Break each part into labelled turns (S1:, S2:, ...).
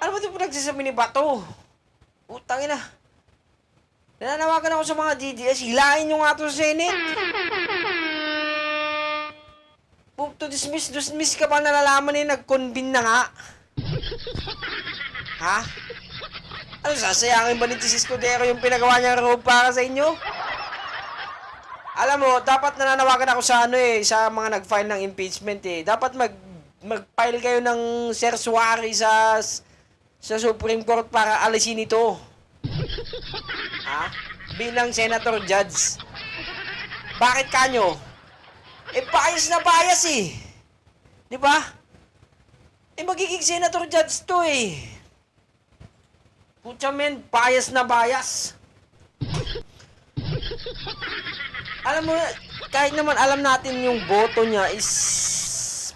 S1: Ano ba ito pinagsasabi ni Bato? Utang ina. Nananawagan ako sa mga DDS, hilahin nyo nga ito sa Senate. Move to dismiss ka pa nalalaman eh, nag-convene na nga. Ha? Ano, sasayangin ba ni Tisis Cordero yung pinagawa niyang robe para sa inyo? Alam mo, dapat nananawagan ako sa sa mga nag-file ng impeachment eh. Dapat mag-file kayo ng serswari sa Supreme Court para alisin ito. Ha? Bilang Senator Judge. Bakit kanyo? Bias na bias eh. Di ba? Magiging Senator Judge to eh. Putya men, bias na bias. Alam mo, kahit naman alam natin yung boto niya is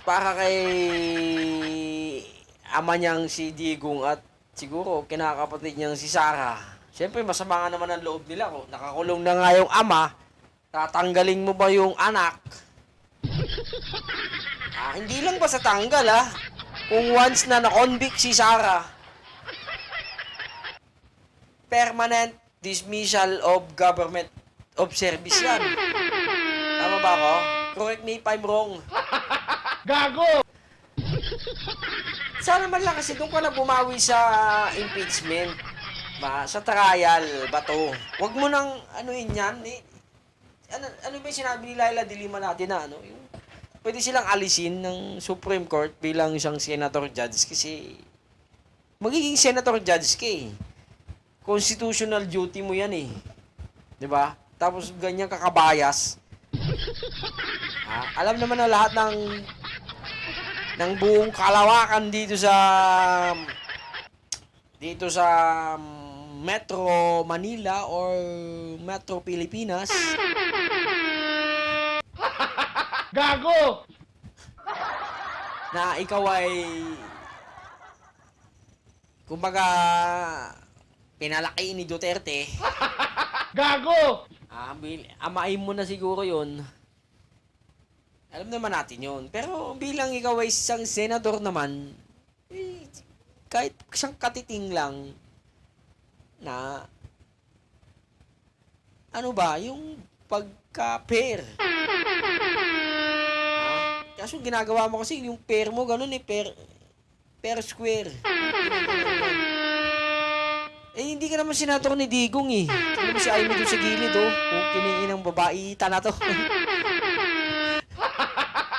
S1: para kay ama niyang si Digong at siguro kinakapatid niyang si Sarah. Siyempre, masama nga naman ang loob nila. Kung nakakulong na nga yung ama, tatanggalin mo ba yung anak? Hindi lang ba sa tanggal Kung once na na-convict si Sarah, permanent dismissal of government of service yan. Tama ba ako? Correct me if I'm wrong.
S2: Gago!
S1: Sana man lang kasi doon ka na bumawi sa impeachment. Sa trial, Bato. Huwag mo nang anuin yan. Ano ba yung sinabi ni Laila Dilima natin na pwede silang alisin ng Supreme Court bilang isang senator judge kasi magiging senator judge ka eh. Constitutional duty mo yan eh. 'Di ba? Tapos ganyan kakabayas. Alam naman na lahat ng buong kalawakan dito sa Metro Manila or Metro Pilipinas.
S2: Gago!
S1: Na ikaw ay kumbaga pinalaki ni Duterte.
S2: Gago!
S1: Amain mo na siguro yun. Alam naman natin yun. Pero bilang ikaw ay isang senador naman, kahit isang katiting lang na ano ba, yung pagka-pair. Kaso ginagawa mo kasi yung pair mo, ganun pair square. Hindi ka naman senator ni Digong eh. Tignan mo si Amy doon sa gilid Kung kiniin ng babae, na to.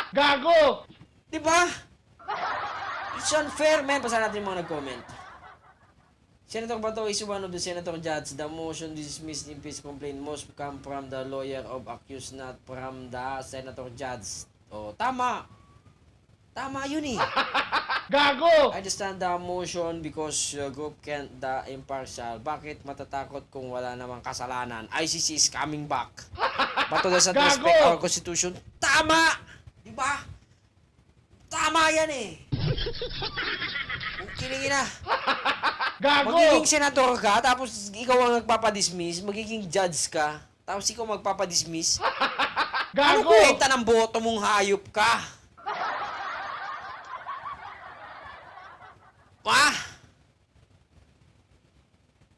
S2: Gago!
S1: Diba? It's unfair, man. Basta natin yung mga nag-comment. Senator Bato is one of the senator judges. The motion dismissed impeachment complaint must come from the lawyer of accused, not from the senator judge. Tama. Tama yun eh.
S2: Gago!
S1: I understand the motion because your group can't the impartial. Bakit matatakot kung wala namang kasalanan? ICC is coming back. Bato doesn't respect our constitution. Tama! Diba? Tama yan eh. Kinigin na.
S2: Gago!
S1: Magiging senador ka, tapos ikaw ang nagpapadismiss, magiging judge ka, tapos ikaw magpapadismiss. Ano
S2: Gago!
S1: kwenta ng boto mong hayop ka?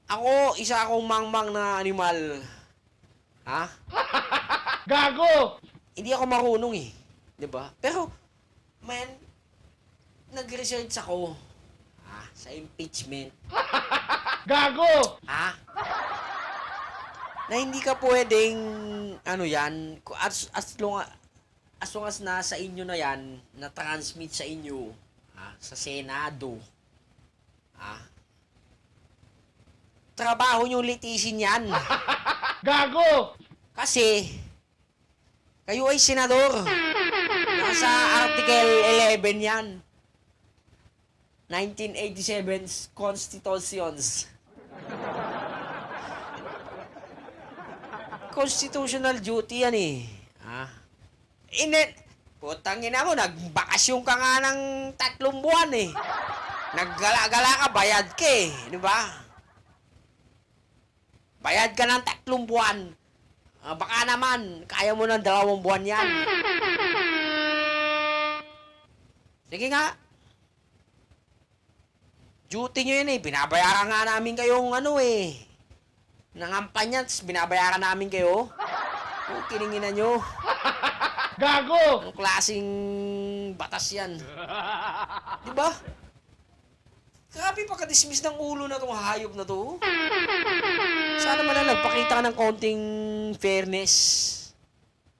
S1: Ako, isa akong mangmang na animal.
S2: Gago!
S1: Hindi ako marunong eh. 'Di ba? Pero, man, nag-research ako. Sa impeachment.
S2: Gago!
S1: Na hindi ka pwedeng, as long as nasa inyo na yan, na-transmit sa inyo, sa Senado, trabaho nyo litisin yan.
S2: Gago!
S1: Kasi, kayo ay senador. Nasa Article 11 yan. 1987's Constitutions. Constitutional duty yan eh. Putang ina mo, nagbakasyon ka nga ng 3 buwan eh. Naggala-gala ka, bayad ka eh. Di ba? Bayad ka ng 3 buwan. Baka naman, kaya mo ng 2 buwan yan. Sige nga. Duty nyo yun eh. Binabayaran nga namin kayong ano eh. Nangampanya, tapos binabayaran namin kayo. Oh, kininginan nyo.
S2: Gago!
S1: Anong klaseng batas yan? Di ba? Grabe pagka-dismiss ng ulo na tong hayop na to. Sana man lang nagpakita ka ng konting fairness.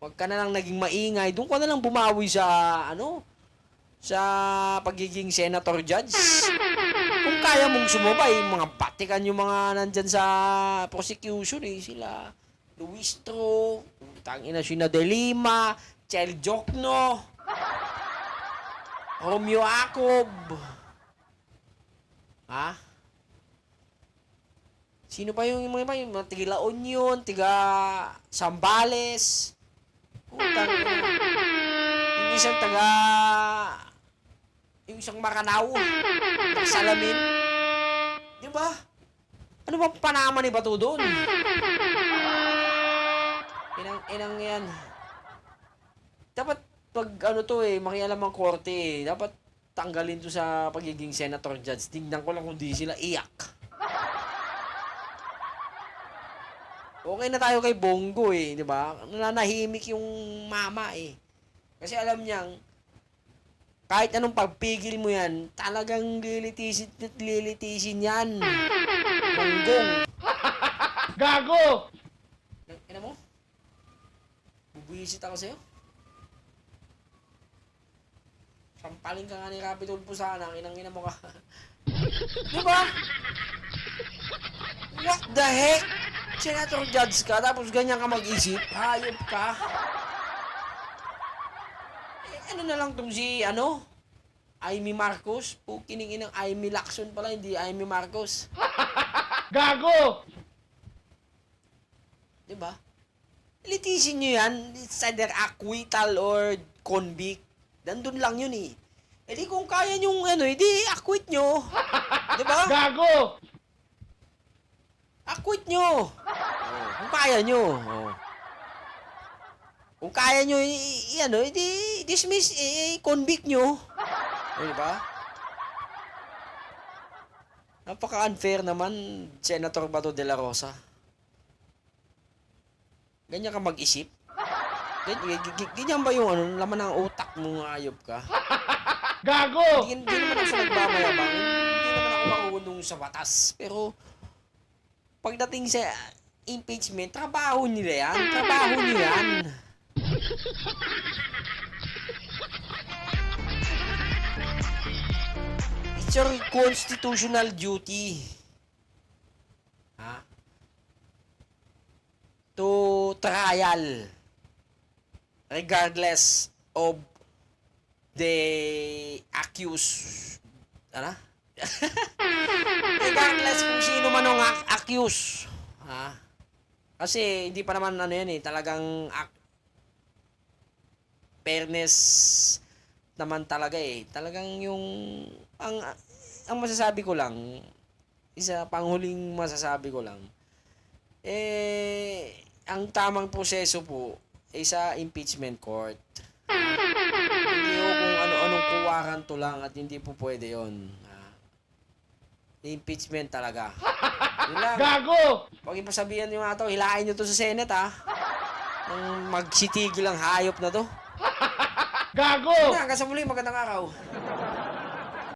S1: Huwag ka na lang naging maingay. Doon ka na lang bumawi sa, sa pagiging senator judge. Kung kaya mong sumabay, mga batikan yung mga nandyan sa prosecution eh. Sila, Luistro, tangina sina De Lima, Chel Jokno, Romeo Acob. Ha? Sino pa yung mga iba? Yung mga tiga La Union, tiga Sambales. Putang ina. Yung isang taga... Yung isang Maranao. Salamin. Di ba? Ano ba panama ni Bato doon? Inang yan. Dapat pag ano to eh, makialam ang korte eh. Dapat tanggalin to sa pagiging senator judge. Tingnan ko lang kung di sila iyak. Okay na tayo kay Bongo eh, di ba? Nananahimik yung mama eh. Kasi alam niyang, kahit anong pagpigil mo yan, talagang lilitisin yan. Bonggong.
S2: Gago!
S1: Ano mo? Bubuisit ako sa'yo? Sampalin ka nga ni Capitol po sana, inang-ina mo ka. Di ba? What the heck? Senator judge ka, tapos ganyan ka mag-isip? Hayop ka. Eh, ano na lang tong si, Amy Marcos? Pukining inang Amy Lacson pala, hindi Amy Marcos.
S2: Gago!
S1: Di ba? Litisin nyo yan. It's either acquittal or convict. Nandun lang yun eh. E di kung kaya nyong di acquit nyo. Di ba?
S2: Gago!
S1: Acquit nyo. Oh, kung kaya nyo. Oh. Kung kaya nyo, dismiss, convict nyo. O, di ba? Napaka-unfair naman, Senator Bato de la Rosa. Ganyan ka mag-isip? Ganyan ba yung laman ng utak mo, ayop ka?
S2: Gago!
S1: Hindi naman ako sa nagmamayabang. Hindi naman ako marunong sa batas. Pero, pagdating sa impeachment, trabaho nila yan. Trabaho nyo yan. It's your constitutional duty. Ha? To trial. Regardless of the accused. Ano? Regardless kung sino man ang accused. Ha? Kasi hindi pa naman talagang fairness naman talaga eh. Talagang yung ang masasabi ko lang, panghuling masasabi ko lang, ang tamang proseso po ay sa impeachment court. Hindi ko kung ano-anong kuwaran to lang at hindi po pwede yun. Impeachment talaga. Yun lang.
S2: Gago!
S1: Pag ipasabihan nyo nga to, hilahin nyo to sa Senate Nang magsitigil ang hayop na to.
S2: Gago!
S1: Hanggang sa muli, magandang araw.